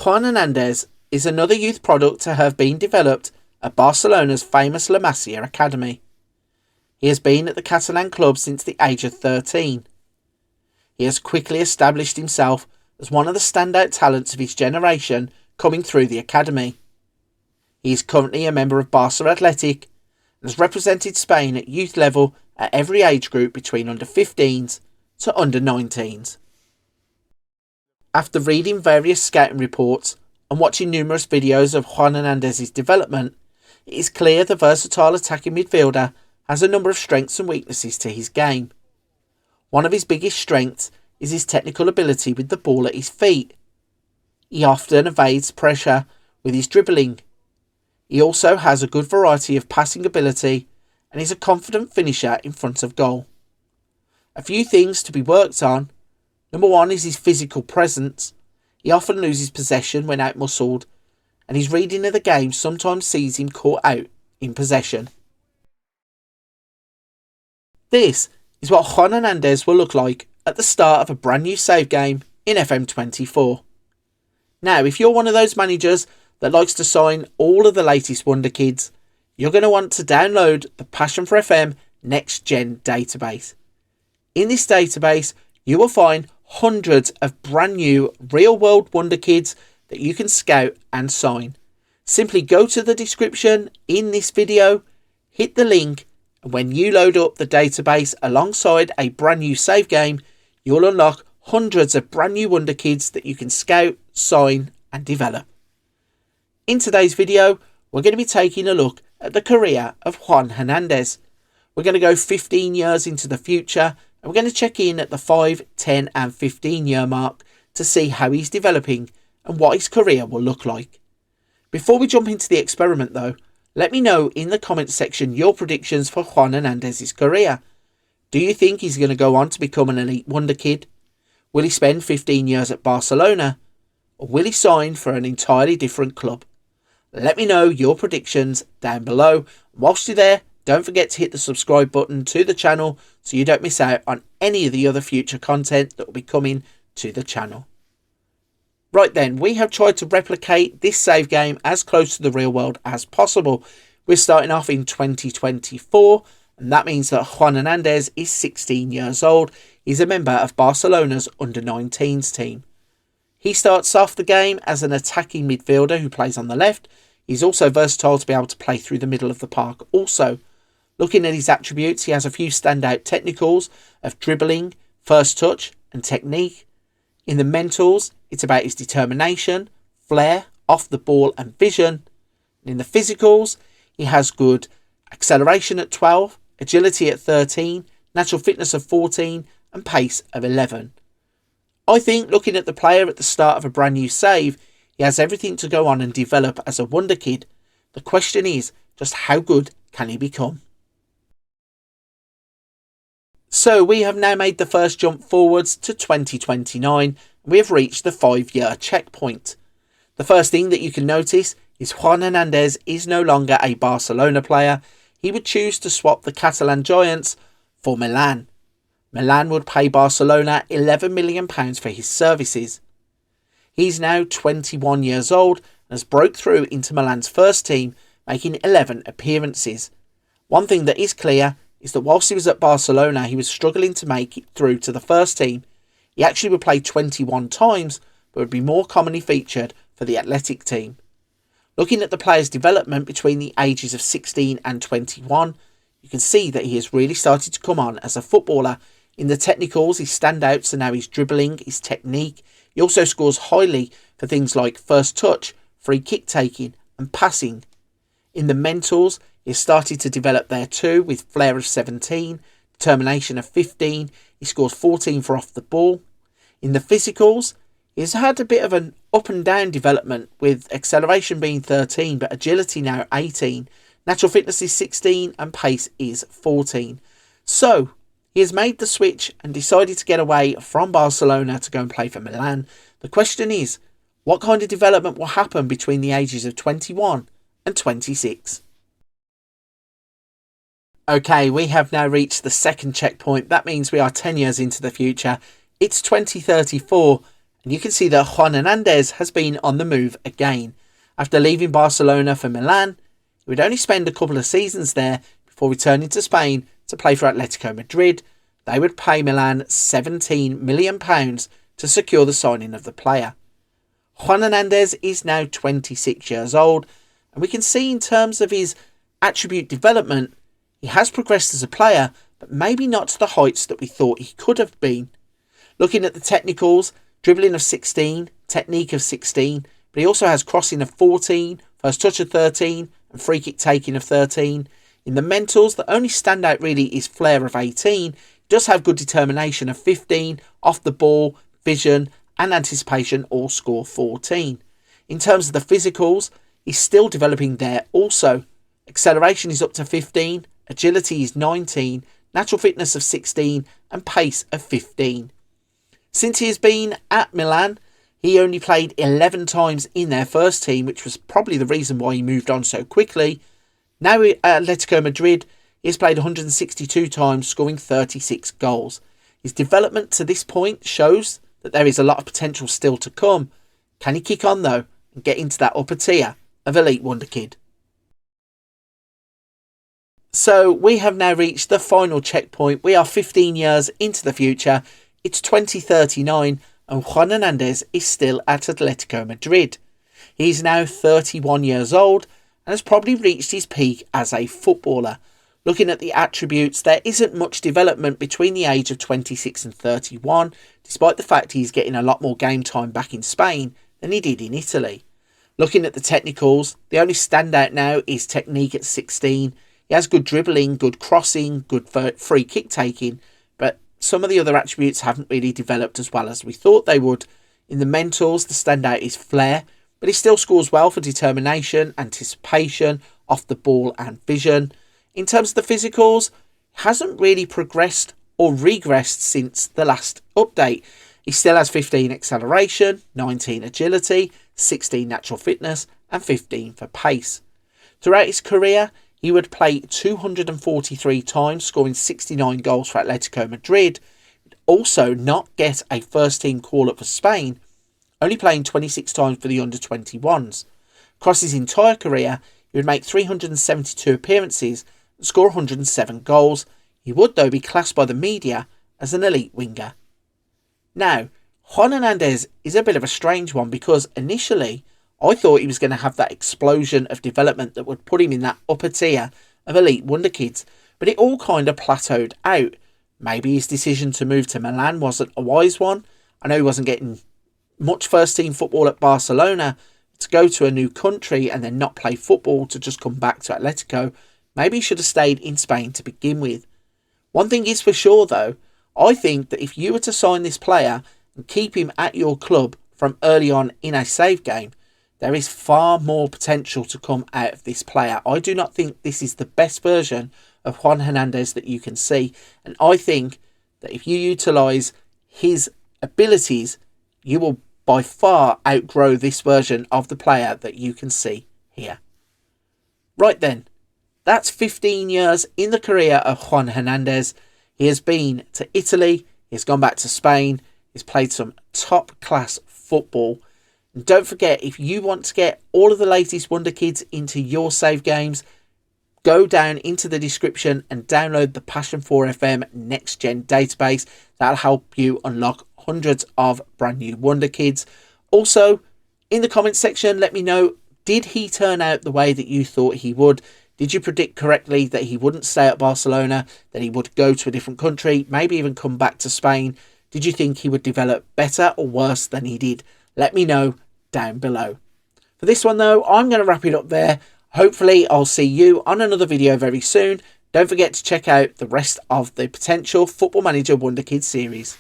Juan Hernandez is another youth product to have been developed at Barcelona's famous La Masia academy. He has been at the Catalan club since the age of 13. He has quickly established himself as one of the standout talents of his generation coming through the academy. He is currently a member of Barcelona Athletic and has represented Spain at youth level at every age group between under 15s to under 19s. After reading various scouting reports and watching numerous videos of Juan Hernández's development, it is clear the versatile attacking midfielder has a number of strengths and weaknesses to his game. One of his biggest strengths is his technical ability with the ball at his feet. He often evades pressure with his dribbling. He also has a good variety of passing ability and is a confident finisher in front of goal. A few things to be worked on. Number one is his physical presence. He often loses possession when out-muscled, and his reading of the game sometimes sees him caught out in possession. This is what Juan Hernández will look like at the start of a brand new save game in FM24. Now, if you're one of those managers that likes to sign all of the latest Wonderkids, you're going to want to download the Passion for FM Next Gen database. In this database, you will find hundreds of brand new real-world Wonderkids that you can scout and sign. Simply go to the description in this video, hit the link, and when you load up the database alongside a brand new save game, you'll unlock hundreds of brand new Wonderkids that you can scout, sign and develop. In today's video, we're going to be taking a look at the career of Juan Hernández. We're going to go 15 years into the future, and we're going to check in at the 5, 10 and 15 year mark to see how he's developing and what his career will look like. Before we jump into the experiment though, let me know in the comments section your predictions for Juan Hernández's career. Do you think he's going to go on to become an elite Wonderkid? Will he spend 15 years at Barcelona? Or will he sign for an entirely different club? Let me know your predictions down below. Whilst you're there, don't forget to hit the subscribe button to the channel so you don't miss out on any of the other future content that will be coming to the channel. Right then, we have tried to replicate this save game as close to the real world as possible. We're starting off in 2024, and that means that Juan Hernández is 16 years old. He's a member of Barcelona's under-19s team. He starts off the game as an attacking midfielder who plays on the left. He's also versatile to be able to play through the middle of the park also. Looking at his attributes, he has a few standout technicals of dribbling, first touch and technique. In the mentals, it's about his determination, flair, off the ball and vision. And in the physicals, he has good acceleration at 12, agility at 13, natural fitness of 14 and pace of 11. I think looking at the player at the start of a brand new save, he has everything to go on and develop as a Wonderkid. The question is, just how good can he become? So we have now made the first jump forwards to 2029. We have reached the 5-year checkpoint. The first thing that you can notice is Juan Hernández is no longer a Barcelona player. He would choose to swap the Catalan giants for Milan. Milan would pay Barcelona £11 million for his services. He's now 21 years old and has broke through into Milan's first team, making 11 appearances. One thing that is clear is that whilst he was at Barcelona, he was struggling to make it through to the first team. He actually would play 21 times, but would be more commonly featured for the Athletic team. Looking at the player's development between the ages of 16 and 21, you can see that he has really started to come on as a footballer. In the technicals, his standouts are now his dribbling, his technique. He also scores highly for things like first touch, free kick taking and passing. In the mentals, he has started to develop there too, with flair of 17, determination of 15. He scores 14 for off the ball. In the physicals, he's had a bit of an up and down development, with acceleration being 13 but agility now 18. Natural fitness is 16 and pace is 14. So he has made the switch and decided to get away from Barcelona to go and play for Milan. The question is, what kind of development will happen between the ages of 21 and 26? Okay, we have now reached the second checkpoint. That means we are 10 years into the future. It's 2034, And you can see that Juan Hernandez has been on the move again. After leaving Barcelona for Milan, he would only spend a couple of seasons there before returning to Spain to play for Atletico Madrid. They would pay Milan £17 million to secure the signing of the player. Juan Hernandez is now 26 years old, and we can see in terms of his attribute development, he has progressed as a player, but maybe not to the heights that we thought he could have been. Looking at the technicals, dribbling of 16, technique of 16, but he also has crossing of 14, first touch of 13, and free kick taking of 13. In the mentals, the only standout really is flair of 18. He does have good determination of 15, off the ball, vision, and anticipation all score 14. In terms of the physicals, he's still developing there also. Acceleration is up to 15, agility is 19, natural fitness of 16, and pace of 15. Since he has been at Milan, he only played 11 times in their first team, which was probably the reason why he moved on so quickly. Now at Atletico Madrid, he has played 162 times, scoring 36 goals. His development to this point shows that there is a lot of potential still to come. Can he kick on though and get into that upper tier of elite Wonderkid? So we have now reached the final checkpoint. We are 15 years into the future. It's 2039 and Juan Hernandez is still at Atletico Madrid. He is now 31 years old and has probably reached his peak as a footballer. Looking at the attributes, there isn't much development between the age of 26 and 31, despite the fact he's getting a lot more game time back in Spain than he did in Italy. Looking at the technicals, the only standout now is technique at 16. He has good dribbling, good crossing, good free kick taking, but some of the other attributes haven't really developed as well as we thought they would. In the mentals, the standout is flair, but he still scores well for determination, anticipation, off the ball and vision. In terms of the physicals, hasn't really progressed or regressed since the last update. He still has 15 acceleration, 19 agility, 16 natural fitness and 15 for pace. Throughout his career, he would play 243 times, scoring 69 goals for Atletico Madrid. He'd also not get a first team call up for Spain, only playing 26 times for the under-21s. Across his entire career, he would make 372 appearances and score 107 goals. He would though be classed by the media as an elite winger. Now, Juan Hernandez is a bit of a strange one because initially I thought he was going to have that explosion of development that would put him in that upper tier of elite Wonderkids, but it all kind of plateaued out. Maybe his decision to move to Milan wasn't a wise one. I know he wasn't getting much first team football at Barcelona. To go to a new country and then not play football to just come back to Atletico, maybe he should have stayed in Spain to begin with. One thing is for sure though, I think that if you were to sign this player and keep him at your club from early on in a save game, there is far more potential to come out of this player. I do not think this is the best version of Juan Hernandez that you can see. And I think that if you utilise his abilities, you will by far outgrow this version of the player that you can see here. Right then, that's 15 years in the career of Juan Hernandez. He has been to Italy, he has gone back to Spain, he's played some top class football. And don't forget, if you want to get all of the latest Wonderkids into your save games, go down into the description and download the Passion 4 FM Next Gen database. That'll help you unlock hundreds of brand new Wonderkids. Also, in the comments section, let me know, did he turn out the way that you thought he would? Did you predict correctly that he wouldn't stay at Barcelona, that he would go to a different country, maybe even come back to Spain? Did you think he would develop better or worse than he did? Let me know down below. For this one though, I'm going to wrap it up there. Hopefully I'll see you on another video very soon. Don't forget to check out the rest of the potential Football Manager Wonderkid series.